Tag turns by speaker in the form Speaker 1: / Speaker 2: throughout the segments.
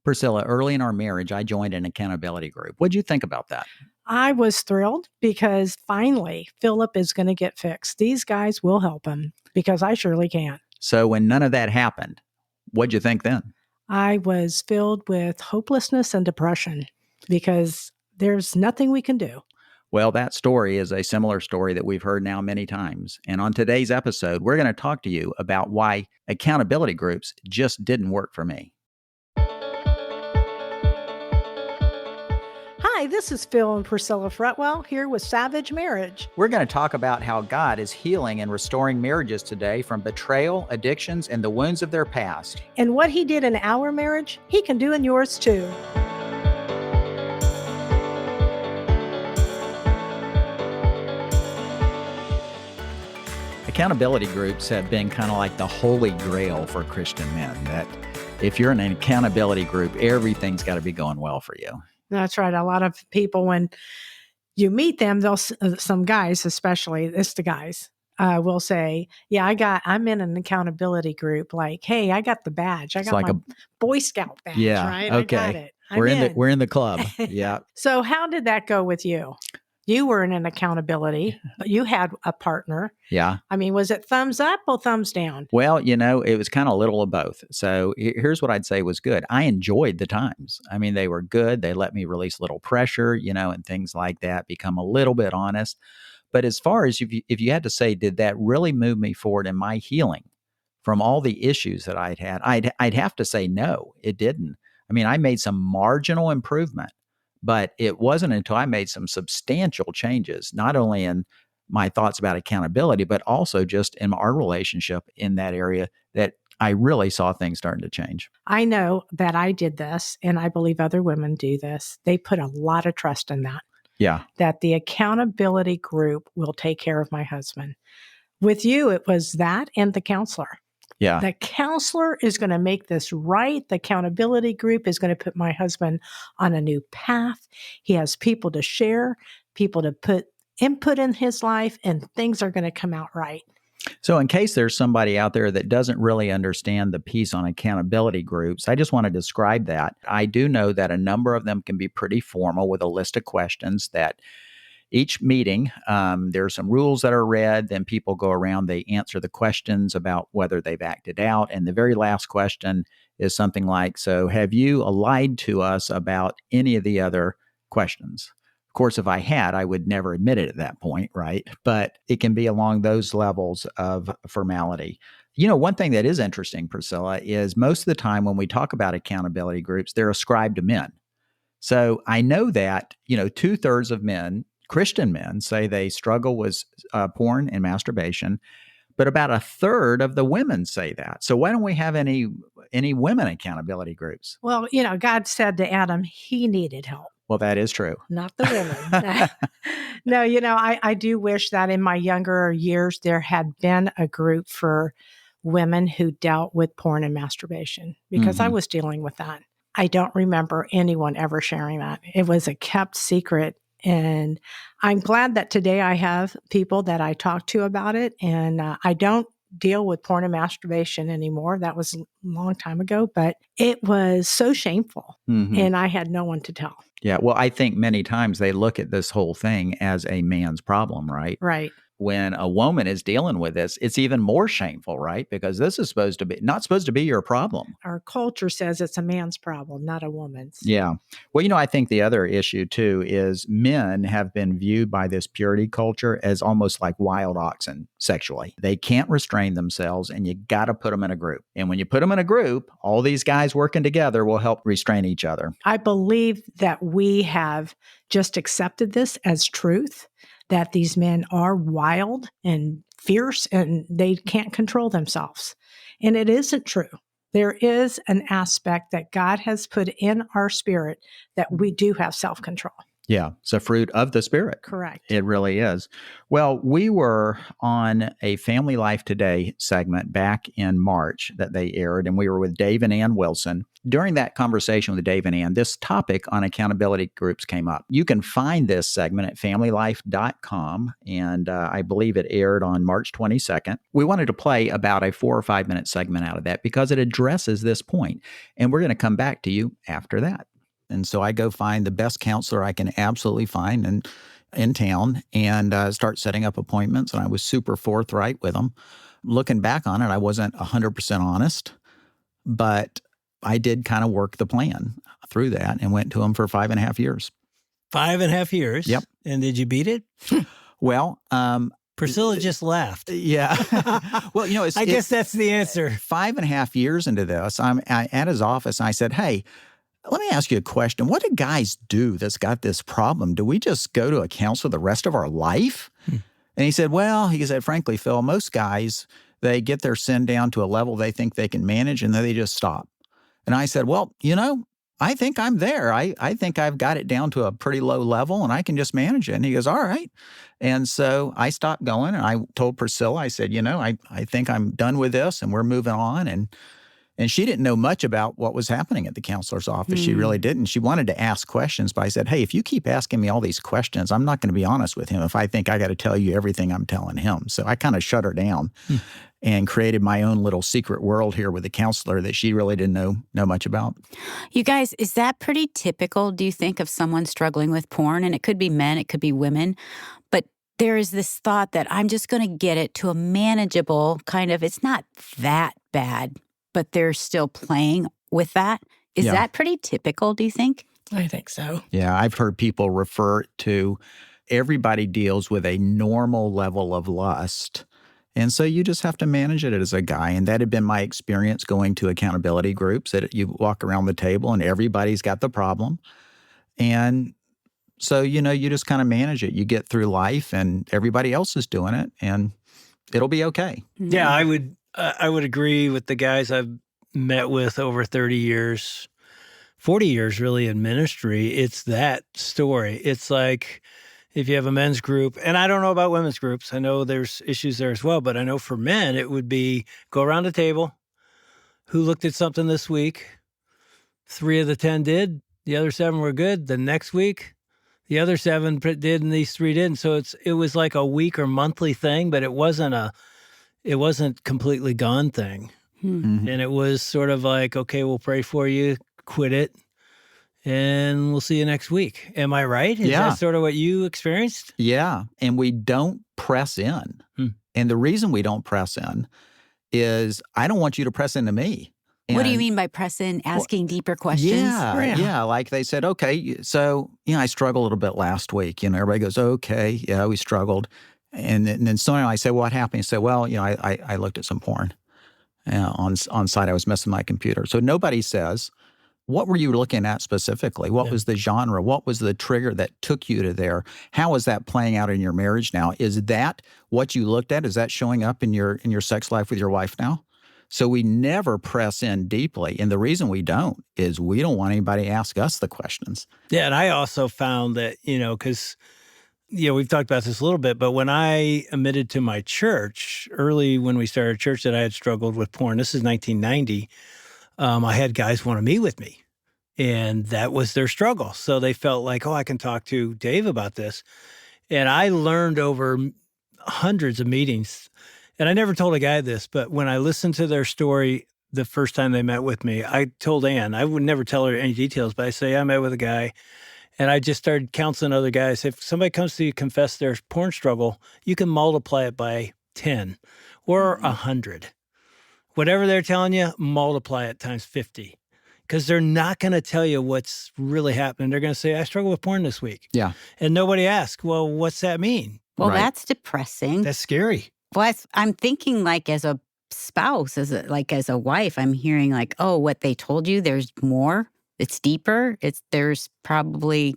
Speaker 1: Priscilla, early in our marriage, I joined an accountability group. What'd you think about that?
Speaker 2: I was thrilled because finally Philip is going to get fixed. These guys will help him because I surely can't.
Speaker 1: So when none of that happened, what'd you think then?
Speaker 2: I was filled with hopelessness and depression because there's nothing we can do.
Speaker 1: Well, that story is a similar story that we've heard now many times. And on today's episode, we're going to talk to you about why accountability groups just didn't work for me.
Speaker 2: Hi, this is Phil and Priscilla Fretwell here with Savage Marriage.
Speaker 1: We're going to talk about how God is healing and restoring marriages today from betrayal, addictions, and the wounds of their past.
Speaker 2: And what he did in our marriage, he can do in yours too.
Speaker 1: Accountability groups have been kind of like the holy grail for Christian men, that if you're in an accountability group, everything's got to be going well for you.
Speaker 2: That's right. A lot of people, when you meet them, some guys, especially, it's the guys, will say, yeah, I'm in an accountability group. Like, hey, I got the badge. I got
Speaker 1: like
Speaker 2: my Boy Scout badge, right?
Speaker 1: Okay.
Speaker 2: I got it.
Speaker 1: We're in the club. Yeah.
Speaker 2: So how did that go with you? You were in an accountability, but you had a partner.
Speaker 1: Yeah.
Speaker 2: I mean, was it thumbs up or thumbs down?
Speaker 1: Well, it was kind of a little of both. So here's what I'd say was good. I enjoyed the times. I mean, they were good. They let me release a little pressure, and things like that, become a little bit honest. But as far as if you had to say, did that really move me forward in my healing from all the issues that I'd had? I'd have to say, no, it didn't. I mean, I made some marginal improvement. But it wasn't until I made some substantial changes, not only in my thoughts about accountability, but also just in our relationship in that area, that I really saw things starting to change.
Speaker 2: I know that I did this, and I believe other women do this. They put a lot of trust in that.
Speaker 1: Yeah.
Speaker 2: That the accountability group will take care of my husband. With you, it was that and the counselor.
Speaker 1: Yeah.
Speaker 2: The counselor is going to make this right. The accountability group is going to put my husband on a new path. He has people to share, people to put input in his life, and things are going to come out right.
Speaker 1: So in case there's somebody out there that doesn't really understand the piece on accountability groups, I just want to describe that. I do know that a number of them can be pretty formal with a list of questions that each meeting, there are some rules that are read, then people go around, they answer the questions about whether they've acted out. And the very last question is something like, so have you lied to us about any of the other questions? Of course, if I had, I would never admit it at that point, right? But it can be along those levels of formality. One thing that is interesting, Priscilla, is most of the time when we talk about accountability groups, they're ascribed to men. So I know that, 2/3 of men, Christian men, say they struggle with porn and masturbation, but about 1/3 of the women say that. So why don't we have any women accountability groups?
Speaker 2: Well, God said to Adam, he needed help.
Speaker 1: Well, that is true.
Speaker 2: Not the women. No, I do wish that in my younger years, there had been a group for women who dealt with porn and masturbation, because I was dealing with that. I don't remember anyone ever sharing that. It was a kept secret. And I'm glad that today I have people that I talk to about it. And I don't deal with porn and masturbation anymore. That was a long time ago, but it was so shameful. And I had no one to tell.
Speaker 1: Yeah. Well, I think many times they look at this whole thing as a man's problem, right?
Speaker 2: Right.
Speaker 1: When a woman is dealing with this, it's even more shameful, right? Because this is not supposed to be your problem.
Speaker 2: Our culture says it's a man's problem, not a woman's.
Speaker 1: Yeah. Well, I think the other issue too is men have been viewed by this purity culture as almost like wild oxen sexually. They can't restrain themselves, and you got to put them in a group. And when you put them in a group, all these guys working together will help restrain each other.
Speaker 2: I believe that we have just accepted this as truth, that these men are wild and fierce and they can't control themselves. And it isn't true. There is an aspect that God has put in our spirit that we do have self-control.
Speaker 1: Yeah, it's a fruit of the Spirit.
Speaker 2: Correct.
Speaker 1: It really is. Well, we were on a Family Life Today segment back in March that they aired, and we were with Dave and Ann Wilson. during that conversation with Dave and Ann, this topic on accountability groups came up. You can find this segment at familylife.com, and I believe it aired on March 22nd. We wanted to play about a 4 or 5 minute segment out of that because it addresses this point, and we're going to come back to you after that. And so I go find the best counselor I can absolutely find in town and start setting up appointments, and I was super forthright with them. Looking back on it, I wasn't 100% honest, but I did kind of work the plan through that and went to him for 5.5 years.
Speaker 3: 5.5 years?
Speaker 1: Yep.
Speaker 3: And did you beat it?
Speaker 1: Well,
Speaker 3: Priscilla just laughed.
Speaker 1: Yeah. Well,
Speaker 3: I guess that's the answer.
Speaker 1: 5.5 years into this, I'm at his office and I said, hey, let me ask you a question. What do guys do that's got this problem? Do we just go to a counselor the rest of our life? And he said, frankly, Phil, most guys, they get their sin down to a level they think they can manage, and then they just stop. And I said, well, I think I'm there. I think I've got it down to a pretty low level, and I can just manage it. And he goes, all right. And so I stopped going, and I told Priscilla, I said, I think I'm done with this, and we're moving on. And she didn't know much about what was happening at the counselor's office. She really didn't. She wanted to ask questions, but I said, hey, if you keep asking me all these questions, I'm not going to be honest with him if I think I got to tell you everything I'm telling him. So I kind of shut her down and created my own little secret world here with the counselor that she really didn't know much about.
Speaker 4: You guys, is that pretty typical, do you think, of someone struggling with porn? And it could be men, it could be women. But there is this thought that I'm just going to get it to a manageable kind of, it's not that bad, but they're still playing with that. Is that pretty typical, do you think?
Speaker 2: I think so.
Speaker 1: Yeah, I've heard people refer to everybody deals with a normal level of lust. And so you just have to manage it as a guy. And that had been my experience going to accountability groups, that you walk around the table and everybody's got the problem. And so, you just kind of manage it. You get through life and everybody else is doing it and it'll be okay.
Speaker 3: Yeah, I would agree with the guys I've met with over 30 years, 40 years really in ministry. It's that story. It's like if you have a men's group, and I don't know about women's groups. I know there's issues there as well, but I know for men, it would be go around the table. Who looked at something this week? 3 of the 10 did. The other 7 were good. The next week, the other 7 did and these 3 didn't. So it was like a week or monthly thing, but it wasn't completely gone thing. And it was sort of like, okay, we'll pray for you, quit it, and we'll see you next week. Am I right? Is that sort of what you experienced?
Speaker 1: Yeah. And we don't press in. And the reason we don't press in is I don't want you to press into me.
Speaker 4: What do you mean by press in, asking deeper questions?
Speaker 1: Yeah. Like they said, okay, so, I struggled a little bit last week. Everybody goes, okay, yeah, we struggled. And then someone I say, what happened? He said, well, I looked at some porn on site. I was messing my computer. So nobody says, what were you looking at specifically? What was the genre? What was the trigger that took you to there? How is that playing out in your marriage now? Is that what you looked at? Is that showing up in your sex life with your wife now? So we never press in deeply. And the reason we don't is we don't want anybody to ask us the questions.
Speaker 3: Yeah, and I also found that, because we've talked about this a little bit, but when I admitted to my church, early when we started church, that I had struggled with porn, this is 1990, I had guys want to meet with me, and that was their struggle. So they felt like, I can talk to Dave about this. And I learned over hundreds of meetings, and I never told a guy this, but when I listened to their story the first time they met with me, I told Ann, I would never tell her any details, but I say, I met with a guy, and I just started counseling other guys. If somebody comes to you, confess their porn struggle, you can multiply it by 10 or 100. Whatever they're telling you, multiply it times 50. Because they're not going to tell you what's really happening. They're going to say, I struggle with porn this week.
Speaker 1: Yeah.
Speaker 3: And nobody asks, well, what's that mean?
Speaker 4: Well, that's depressing.
Speaker 3: That's scary.
Speaker 4: Well, I'm thinking like as a spouse, as a wife, I'm hearing like, what they told you, there's more. It's deeper. There's probably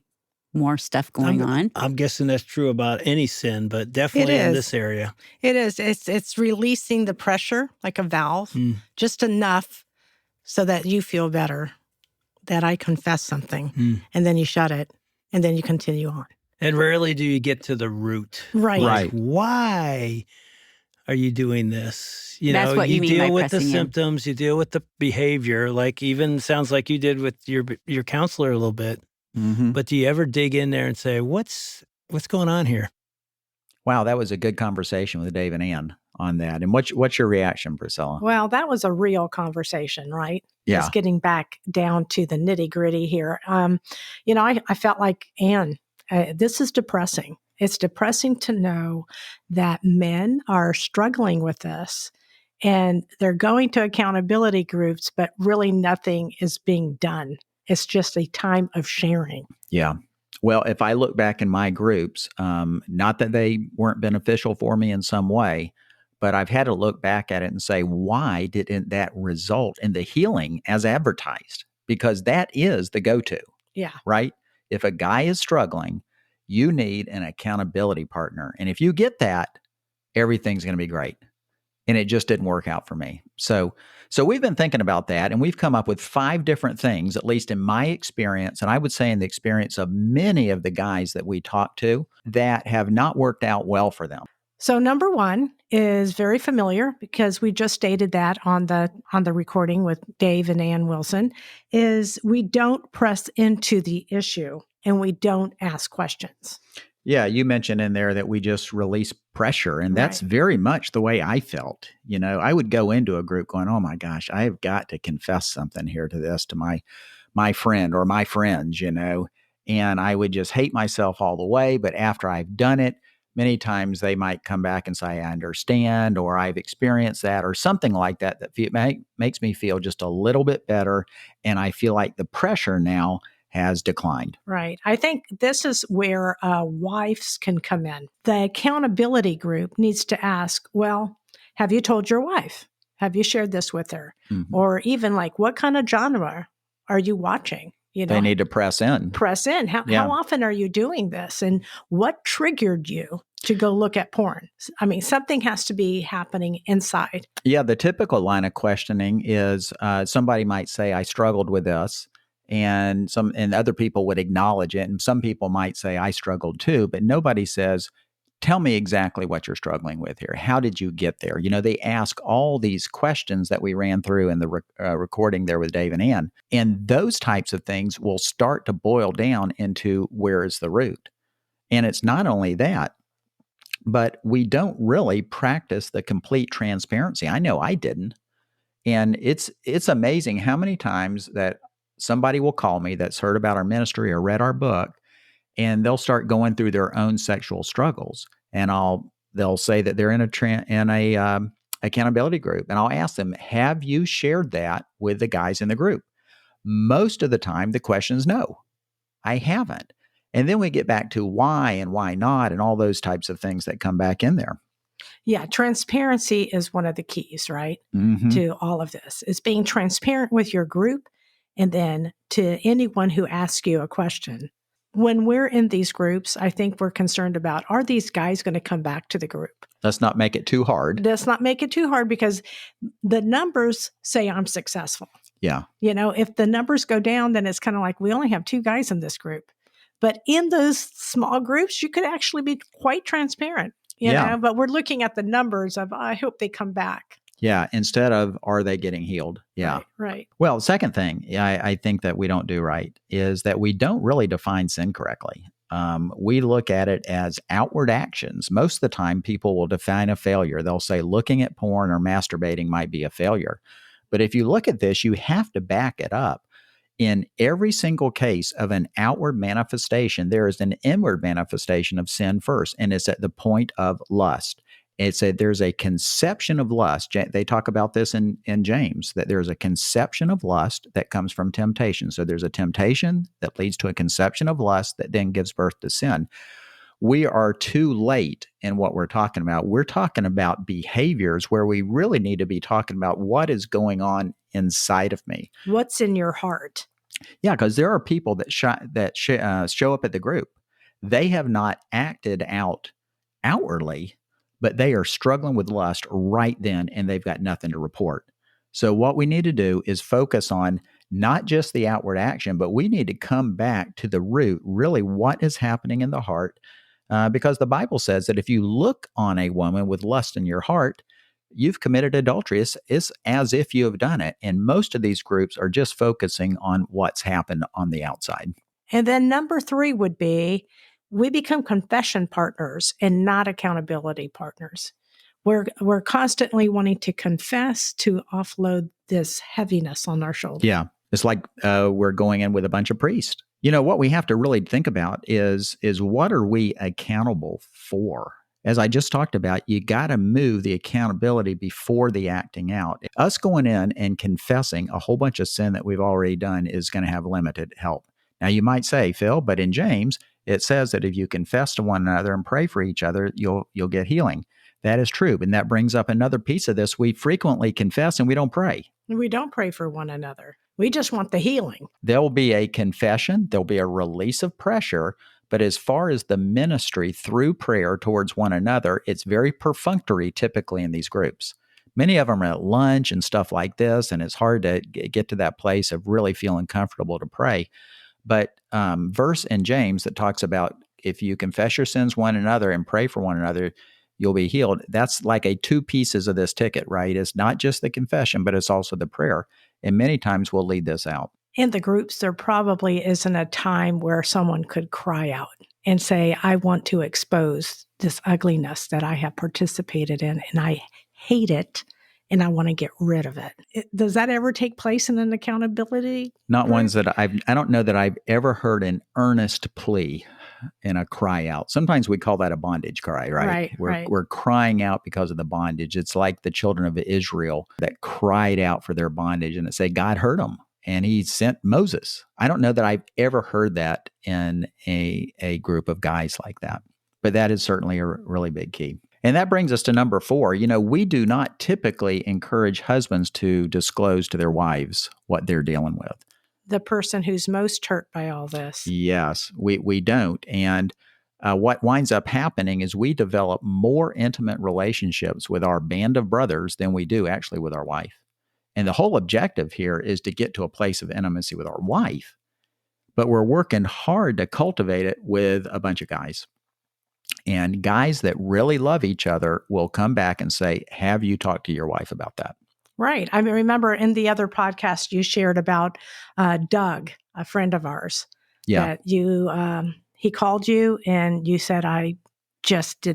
Speaker 4: more stuff going on.
Speaker 3: I'm guessing that's true about any sin, but definitely in this area.
Speaker 2: It is. It's releasing the pressure like a valve, just enough so that you feel better, that I confess something, and then you shut it, and then you continue on.
Speaker 3: And rarely do you get to the root.
Speaker 2: Right.
Speaker 3: Like, why? are you doing this?
Speaker 4: That's what you
Speaker 3: You
Speaker 4: mean by
Speaker 3: deal with the
Speaker 4: pressing in.
Speaker 3: symptoms, you deal with the behavior, like even sounds like you did with your counselor a little bit.
Speaker 1: Mm-hmm.
Speaker 3: But do you ever dig in there and say, what's going on here?
Speaker 1: Wow, that was a good conversation with Dave and Ann on that. And what's your reaction, Priscilla?
Speaker 2: Well, that was a real conversation, right?
Speaker 1: Yeah.
Speaker 2: Just getting back down to the nitty gritty here. I felt like, Anne, this is depressing. It's depressing to know that men are struggling with this and they're going to accountability groups, but really nothing is being done. It's just a time of sharing.
Speaker 1: Yeah. Well, if I look back in my groups, not that they weren't beneficial for me in some way, but I've had to look back at it and say, why didn't that result in the healing as advertised? Because that is the go to,
Speaker 2: Yeah.
Speaker 1: right? If a guy is struggling, you need an accountability partner. And if you get that, everything's going to be great. And it just didn't work out for me. So we've been thinking about that, and we've come up with 5 different things, at least in my experience, and I would say in the experience of many of the guys that we talk to, that have not worked out well for them.
Speaker 2: So number 1 is very familiar because we just stated that on the recording with Dave and Ann Wilson, is we don't press into the issue and we don't ask questions.
Speaker 1: Yeah, you mentioned in there that we just release pressure, and that's very much the way I felt. I would go into a group going, "Oh my gosh, I've got to confess something here to my friend or my friends," and I would just hate myself all the way. But after I've done it, many times they might come back and say, "I understand," or "I've experienced that," or something like that makes me feel just a little bit better, and I feel like the pressure now has declined.
Speaker 2: Right. I think this is where wives can come in. The accountability group needs to ask, well, have you told your wife? Have you shared this with her?
Speaker 1: Mm-hmm.
Speaker 2: Or even like, what kind of genre are you watching?
Speaker 1: They need to press in.
Speaker 2: Press in. How often are you doing this? And what triggered you to go look at porn? I mean, something has to be happening inside.
Speaker 1: Yeah, the typical line of questioning is somebody might say, "I struggled with this." And other people would acknowledge it. And some people might say, "I struggled too," but nobody says, "Tell me exactly what you're struggling with here. How did you get there?" They ask all these questions that we ran through in the recording there with Dave and Ann. And those types of things will start to boil down into where is the root. And it's not only that, but we don't really practice the complete transparency. I know I didn't. And it's amazing how many times that somebody will call me that's heard about our ministry or read our book, and they'll start going through their own sexual struggles, and they'll say that they're in a accountability group, and I'll ask them, "Have you shared that with the guys in the group?" Most of the time, the question is no, I haven't. And then we get back to why and why not, and all those types of things that come back in there.
Speaker 2: Yeah, transparency is one of the keys, right?
Speaker 1: Mm-hmm.
Speaker 2: To all of this. It's being transparent with your group and then to anyone who asks you a question. When we're in these groups, I think we're concerned about, are these guys going to come back to the group?
Speaker 1: Let's not make it too hard.
Speaker 2: Let's not make it too hard because the numbers say I'm successful.
Speaker 1: Yeah.
Speaker 2: If the numbers go down, then it's kind of like we only have 2 guys in this group. But in those small groups, you could actually be quite transparent. But we're looking at the numbers of, I hope they come back.
Speaker 1: Yeah, instead of, are they getting healed? Yeah.
Speaker 2: Right.
Speaker 1: Well, the second thing I think that we don't do right is that we don't really define sin correctly. We look at it as outward actions. Most of the time, people will define a failure. They'll say looking at porn or masturbating might be a failure. But if you look at this, you have to back it up. In every single case of an outward manifestation, there is an inward manifestation of sin first, and it's at the point of lust. There's a conception of lust. They talk about this in James, that there's a conception of lust that comes from temptation. So there's a temptation that leads to a conception of lust that then gives birth to sin. We are too late in what we're talking about. We're talking about behaviors where we really need to be talking about what is going on inside of me.
Speaker 2: What's in your heart?
Speaker 1: Yeah, because there are people that show up at the group. They have not acted out outwardly, but they are struggling with lust right then, and they've got nothing to report. So what we need to do is focus on not just the outward action, but we need to come back to the root, really what is happening in the heart. because the Bible says that if you look on a woman with lust in your heart, you've committed adultery. It's as if you have done it. And most of these groups are just focusing on what's happened on the outside.
Speaker 2: And then number 3 would be we become confession partners and not accountability partners. We're constantly wanting to confess to offload this heaviness on our shoulders.
Speaker 1: Yeah. It's like we're going in with a bunch of priests. What we have to really think about is what are we accountable for? As I just talked about, you got to move the accountability before the acting out. Us going in and confessing a whole bunch of sin that we've already done is going to have limited help. Now, you might say, Phil, but in James, it says that if you confess to one another and pray for each other, you'll get healing. That is true. And that brings up another piece of this. We frequently confess and we don't pray.
Speaker 2: We don't pray for one another. We just want the healing.
Speaker 1: There'll be a confession. There'll be a release of pressure. But as far as the ministry through prayer towards one another, it's very perfunctory typically in these groups. Many of them are at lunch and stuff like this, and it's hard to get to that place of really feeling comfortable to pray. But verse in James that talks about if you confess your sins one another and pray for one another, you'll be healed. That's like a 2 pieces of this ticket, right? It's not just the confession, but it's also the prayer. And many times we'll lead this out.
Speaker 2: In the groups, there probably isn't a time where someone could cry out and say, I want to expose this ugliness that I have participated in, and I hate it, and I want to get rid of it. Does that ever take place in an accountability
Speaker 1: Not
Speaker 2: group?
Speaker 1: ones that I don't know that I've ever heard an earnest plea and a cry out. Sometimes we call that a bondage cry, right? We're crying out because of the bondage. It's like the children of Israel that cried out for their bondage, and it said God heard them and he sent Moses. I don't know that I've ever heard that in a group of guys like that, but that is certainly a really big key. And that brings us to number 4. We do not typically encourage husbands to disclose to their wives what they're dealing with.
Speaker 2: The person who's most hurt by all this.
Speaker 1: Yes, we don't. And what winds up happening is we develop more intimate relationships with our band of brothers than we do actually with our wife. And the whole objective here is to get to a place of intimacy with our wife. But we're working hard to cultivate it with a bunch of guys. And guys that really love each other will come back and say, have you talked to your wife about that?
Speaker 2: Right. I remember in the other podcast you shared about Doug, a friend of ours.
Speaker 1: Yeah.
Speaker 2: That you, he called you and you said, I just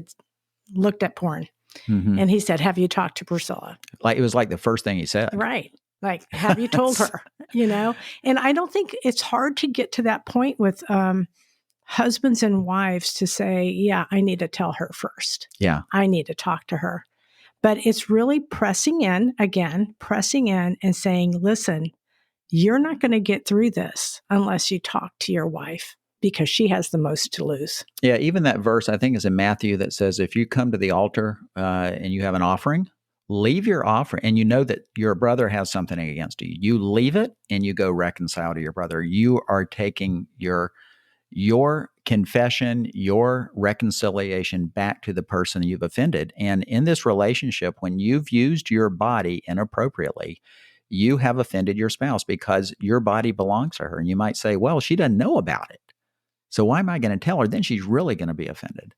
Speaker 2: looked at porn.
Speaker 1: Mm-hmm.
Speaker 2: And he said, have you talked to Priscilla?
Speaker 1: It was like the first thing he said.
Speaker 2: Right. Like, have you told her, And I don't think it's hard to get to that point with husbands and wives to say, yeah, I need to tell her first.
Speaker 1: Yeah.
Speaker 2: I need to talk to her. But it's really pressing in and saying, listen, you're not going to get through this unless you talk to your wife because she has the most to lose.
Speaker 1: Yeah, even that verse, I think, is in Matthew that says, if you come to the altar and you have an offering, leave your offering, and you know that your brother has something against you. You leave it and you go reconcile to your brother. You are taking your confession, your reconciliation back to the person you've offended. And in this relationship, when you've used your body inappropriately, you have offended your spouse because your body belongs to her. And you might say, well, she doesn't know about it, so why am I going to tell her? Then she's really going to be offended.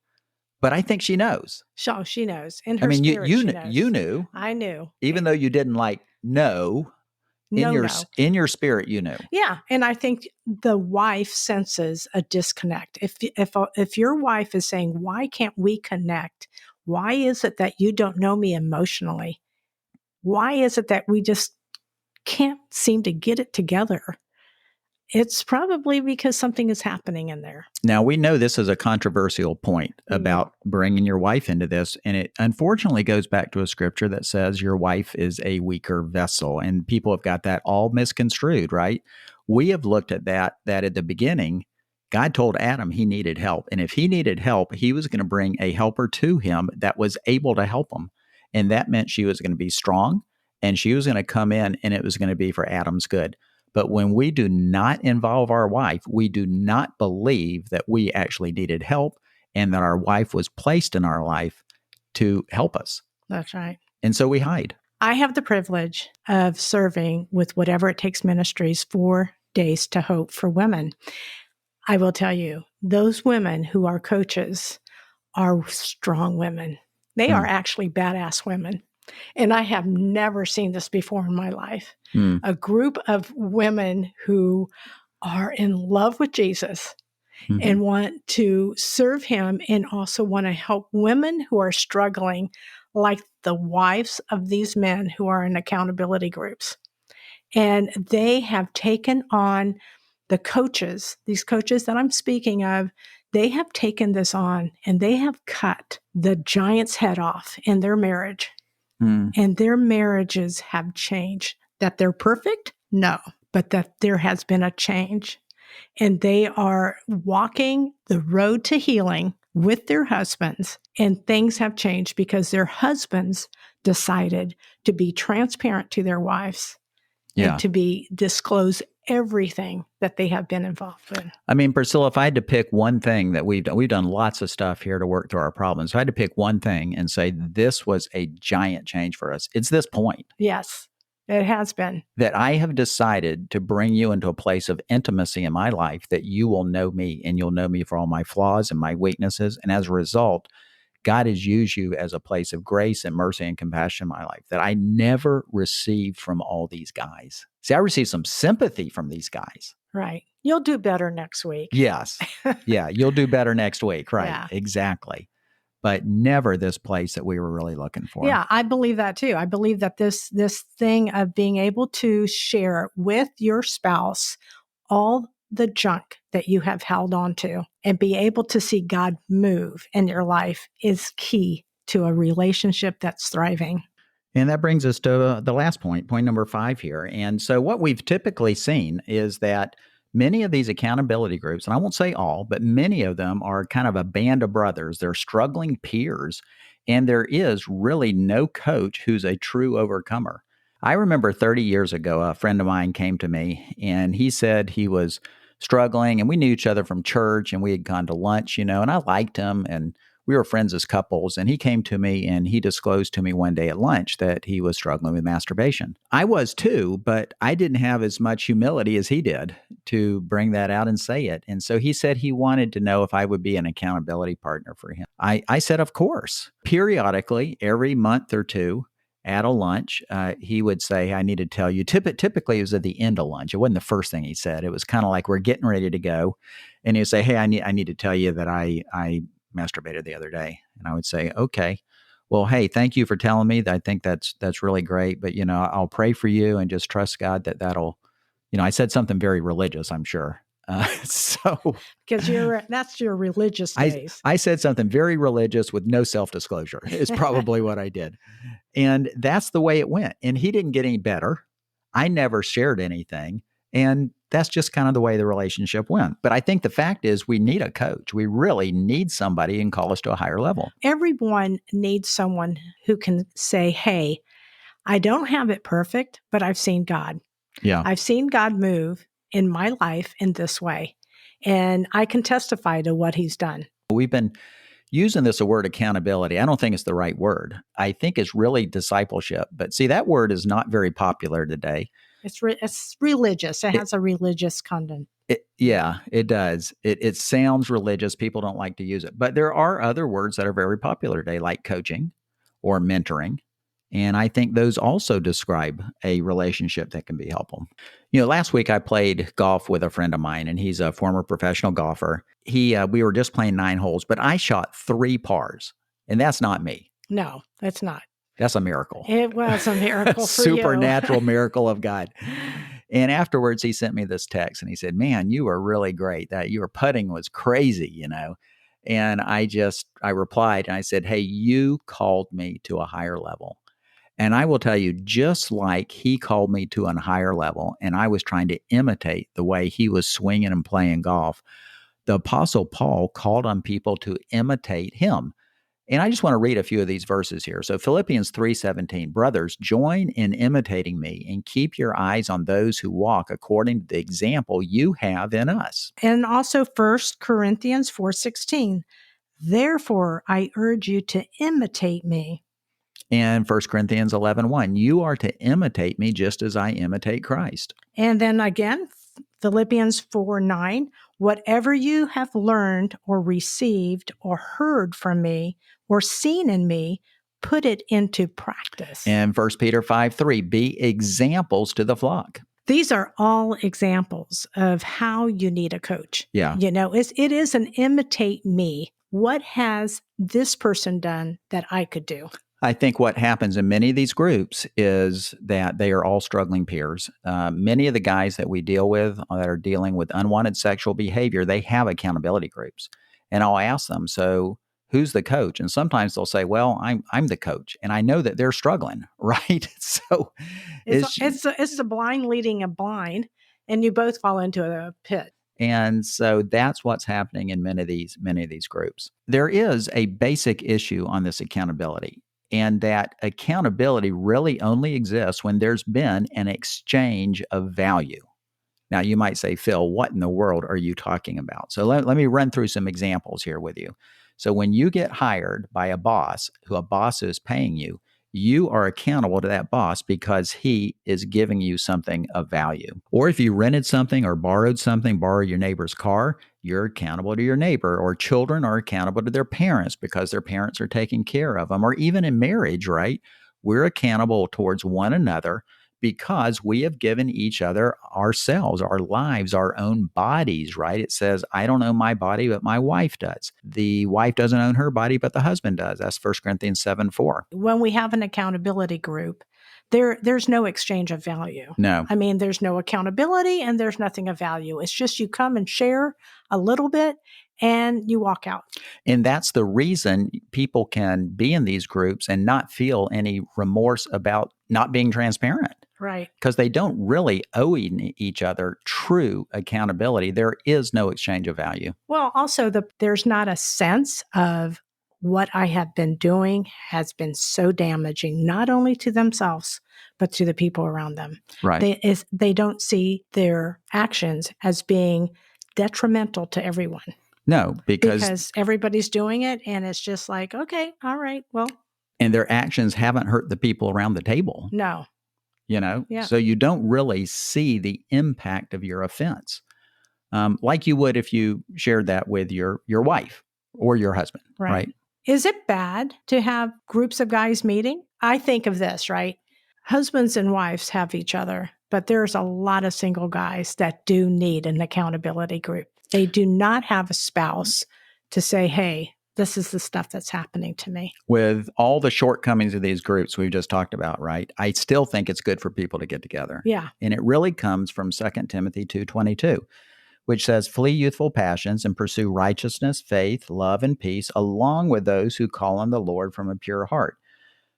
Speaker 1: But I think she knows.
Speaker 2: So she knows. In her spirit,
Speaker 1: you
Speaker 2: she knows.
Speaker 1: You knew.
Speaker 2: I knew.
Speaker 1: Even though you didn't know. In your spirit, you knew.
Speaker 2: Yeah, and I think the wife senses a disconnect. If your wife is saying, "Why can't we connect? Why is it that you don't know me emotionally? Why is it that we just can't seem to get it together?" It's probably because something is happening in there.
Speaker 1: Now, we know this is a controversial point about bringing your wife into this, and it unfortunately goes back to a scripture that says your wife is a weaker vessel, and people have got that all misconstrued, right? We have looked at that at the beginning, God told Adam he needed help, and if he needed help, he was going to bring a helper to him that was able to help him, and that meant she was going to be strong, and she was going to come in, and it was going to be for Adam's good. But when we do not involve our wife, we do not believe that we actually needed help and that our wife was placed in our life to help us.
Speaker 2: That's right.
Speaker 1: And so we hide.
Speaker 2: I have the privilege of serving with Whatever It Takes Ministries 4 Days to Hope for women. I will tell you, those women who are coaches are strong women. They are actually badass women. And I have never seen this before in my life. A group of women who are in love with Jesus and want to serve him and also want to help women who are struggling, like the wives of these men who are in accountability groups. And they have taken on the coaches, these coaches that I'm speaking of, they have taken this on and they have cut the giant's head off in their marriage. And their marriages have changed. That they're perfect? No, but that there has been a change. And they are walking the road to healing with their husbands. And things have changed because their husbands decided to be transparent to their wives and to disclose everything that they have been involved in.
Speaker 1: I mean, Priscilla, if I had to pick one thing that we've done lots of stuff here to work through our problems. If I had to pick one thing and say this was a giant change for us, it's this point.
Speaker 2: Yes, it has been.
Speaker 1: That I have decided to bring you into a place of intimacy in my life that you will know me and you'll know me for all my flaws and my weaknesses. And as a result, God has used you as a place of grace and mercy and compassion in my life that I never received from all these guys. See, I received some sympathy from these guys.
Speaker 2: Right. You'll do better next week.
Speaker 1: Yes. Yeah. You'll do better next week. Right.
Speaker 2: Yeah.
Speaker 1: Exactly. But never this place that we were really looking for.
Speaker 2: Yeah, I believe that too. I believe that this thing of being able to share with your spouse all the junk that you have held on to and be able to see God move in your life is key to a relationship that's thriving.
Speaker 1: And that brings us to the last point number 5 here. And so what we've typically seen is that many of these accountability groups, and I won't say all, but many of them are kind of a band of brothers. They're struggling peers, and there is really no coach who's a true overcomer. I remember 30 years ago, a friend of mine came to me, and he said he was struggling, and we knew each other from church, and we had gone to lunch, and I liked him, and we were friends as couples, and he came to me and he disclosed to me one day at lunch that he was struggling with masturbation. I was too, but I didn't have as much humility as he did to bring that out and say it. And so he said he wanted to know if I would be an accountability partner for him. I said, of course. Periodically, every month or two, at a lunch, he would say, I need to tell you. Typically, it was at the end of lunch. It wasn't the first thing he said. It was kind of like we're getting ready to go. And he would say, hey, I need to tell you that I masturbated the other day. And I would say, okay, well, hey, thank you for telling me. I think that's really great. But, I'll pray for you and just trust God that'll, I said something very religious, I'm sure.
Speaker 2: Because that's your religious days.
Speaker 1: I said something very religious with no self-disclosure is probably what I did. And that's the way it went. And he didn't get any better. I never shared anything. And that's just kind of the way the relationship went. But I think the fact is we need a coach. We really need somebody who can call us to a higher level.
Speaker 2: Everyone needs someone who can say, hey, I don't have it perfect, but I've seen God.
Speaker 1: Yeah.
Speaker 2: I've seen God move in my life in this way. And I can testify to what he's done.
Speaker 1: We've been using this word accountability. I don't think it's the right word. I think it's really discipleship. But see, that word is not very popular today.
Speaker 2: It's religious. It has a religious content.
Speaker 1: Yeah, it does. It sounds religious. People don't like to use it. But there are other words that are very popular today, like coaching or mentoring. And I think those also describe a relationship that can be helpful. Last week I played golf with a friend of mine, and he's a former professional golfer. We were just playing 9 holes, but I shot 3 pars, and that's not me.
Speaker 2: No, that's not.
Speaker 1: That's a miracle.
Speaker 2: It was a miracle for you.
Speaker 1: Supernatural miracle of God. And afterwards, he sent me this text, and he said, man, you were really great. That your putting was crazy, And I replied, and I said, hey, you called me to a higher level. And I will tell you, just like he called me to a higher level, and I was trying to imitate the way he was swinging and playing golf, the Apostle Paul called on people to imitate him. And I just want to read a few of these verses here. So Philippians 3:17, brothers, join in imitating me and keep your eyes on those who walk according to the example you have in us.
Speaker 2: And also 1 Corinthians 4:16, therefore I urge you to imitate me.
Speaker 1: And 1 Corinthians 11:1, you are to imitate me just as I imitate Christ.
Speaker 2: And then again, Philippians 4:9, whatever you have learned or received or heard from me or seen in me, put it into practice.
Speaker 1: And 1 Peter 5:3, be examples to the flock.
Speaker 2: These are all examples of how you need a coach.
Speaker 1: Yeah.
Speaker 2: It is an imitate me. What has this person done that I could do?
Speaker 1: I think what happens in many of these groups is that they are all struggling peers. Many of the guys that we deal with that are dealing with unwanted sexual behavior, they have accountability groups. And I'll ask them, so who's the coach? And sometimes they'll say, well, I'm the coach. And I know that they're struggling, right? So
Speaker 2: it's the blind leading a blind, and you both fall into a pit.
Speaker 1: And so that's what's happening in many of these groups. There is a basic issue on this accountability. And that accountability really only exists when there's been an exchange of value. Now, you might say, Phil, what in the world are you talking about? So let me run through some examples here with you. So when you get hired by a boss is paying you, you are accountable to that boss because he is giving you something of value. Or if you rented something or borrowed something, borrow your neighbor's car, you're accountable to your neighbor. Or children are accountable to their parents because their parents are taking care of them. Or even in marriage, right? We're accountable towards one another because we have given each other ourselves, our lives, our own bodies, right? It says, I don't own my body, but my wife does. The wife doesn't own her body, but the husband does. That's 1 Corinthians 7:4.
Speaker 2: When we have an accountability group, there's no exchange of value.
Speaker 1: No.
Speaker 2: I mean, there's no accountability and there's nothing of value. It's just you come and share a little bit and you walk out.
Speaker 1: And that's the reason people can be in these groups and not feel any remorse about not being transparent.
Speaker 2: Right.
Speaker 1: Because they don't really owe each other true accountability. There is no exchange of value.
Speaker 2: Well, also, there's not a sense of what I have been doing has been so damaging, not only to themselves, but to the people around them.
Speaker 1: Right.
Speaker 2: They don't see their actions as being detrimental to everyone.
Speaker 1: No,
Speaker 2: because everybody's doing it, and it's just like, okay, all right, well.
Speaker 1: And their actions haven't hurt the people around the table.
Speaker 2: No. Yeah.
Speaker 1: So you don't really see the impact of your offense like you would if you shared that with your wife or your husband, right?
Speaker 2: Is it bad to have groups of guys meeting? I think of this, right? Husbands and wives have each other, but there's a lot of single guys that do need an accountability group. They do not have a spouse to say, hey, this is the stuff that's happening to me.
Speaker 1: With all the shortcomings of these groups we've just talked about, right? I still think it's good for people to get together.
Speaker 2: Yeah.
Speaker 1: And it really comes from 2 Timothy 2:22, which says, flee youthful passions and pursue righteousness, faith, love, and peace, along with those who call on the Lord from a pure heart.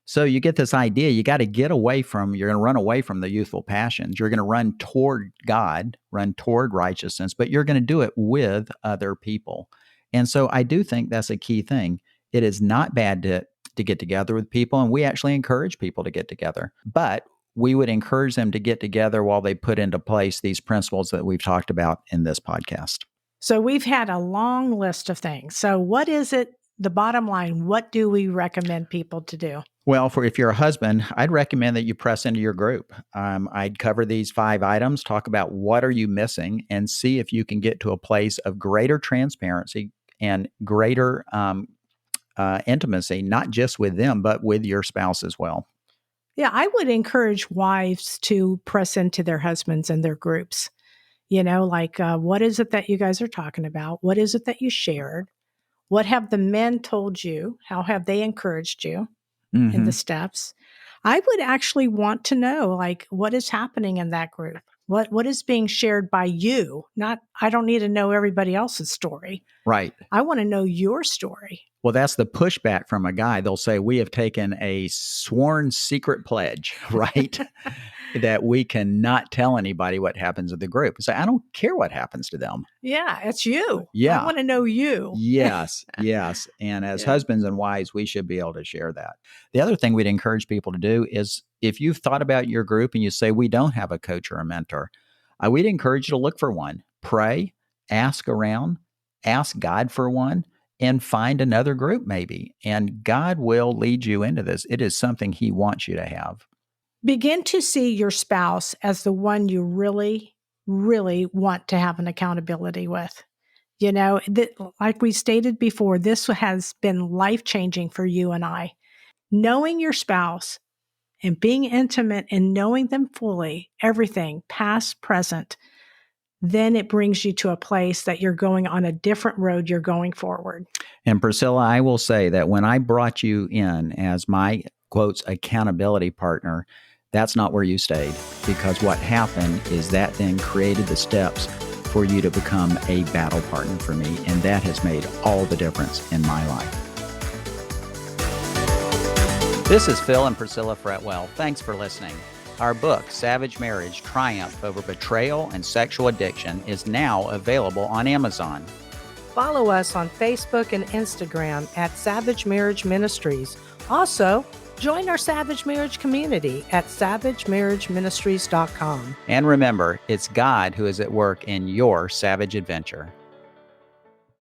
Speaker 1: So you get this idea, you got to you're going to run away from the youthful passions. You're going to run toward God, run toward righteousness, but you're going to do it with other people. And so I do think that's a key thing. It is not bad to get together with people, and we actually encourage people to get together. But we would encourage them to get together while they put into place these principles that we've talked about in this podcast.
Speaker 2: So we've had a long list of things. So what is it, the bottom line, what do we recommend people to do?
Speaker 1: Well, if you're a husband, I'd recommend that you press into your group. I'd cover these 5 items, talk about what are you missing, and see if you can get to a place of greater transparency and greater intimacy, not just with them, but with your spouse as well.
Speaker 2: Yeah, I would encourage wives to press into their husbands and their groups. What is it that you guys are talking about? What is it that you shared? What have the men told you? How have they encouraged you in the steps? I would actually want to know, what is happening in that group? What is being shared by you? I don't need to know everybody else's story.
Speaker 1: Right.
Speaker 2: I want to know your story.
Speaker 1: Well, that's the pushback from a guy. They'll say, we have taken a sworn secret pledge, right? That we cannot tell anybody what happens in the group. So I don't care what happens to them.
Speaker 2: Yeah, it's you.
Speaker 1: Yeah.
Speaker 2: I want to know you.
Speaker 1: Yes. And as husbands and wives, we should be able to share that. The other thing we'd encourage people to do is if you've thought about your group and you say, we don't have a coach or a mentor, we'd encourage you to look for one. Pray, ask around, ask God for one, and find another group maybe. And God will lead you into this. It is something He wants you to have.
Speaker 2: Begin to see your spouse as the one you really, really want to have an accountability with. You know, like we stated before, this has been life-changing for you and I. Knowing your spouse and being intimate and knowing them fully, everything, past, present, then it brings you to a place that you're going on a different road you're going forward.
Speaker 1: And Priscilla, I will say that when I brought you in as my, quotes, accountability partner, that's not where you stayed, because what happened is that then created the steps for you to become a battle partner for me, and that has made all the difference in my life. This is Phil and Priscilla Fretwell. Thanks for listening. Our book, Savage Marriage: Triumph Over Betrayal and Sexual Addiction, is now available on Amazon.
Speaker 2: Follow us on Facebook and Instagram at Savage Marriage Ministries. Also, join our Savage Marriage community at savagemarriageministries.com.
Speaker 1: And remember, it's God who is at work in your savage adventure.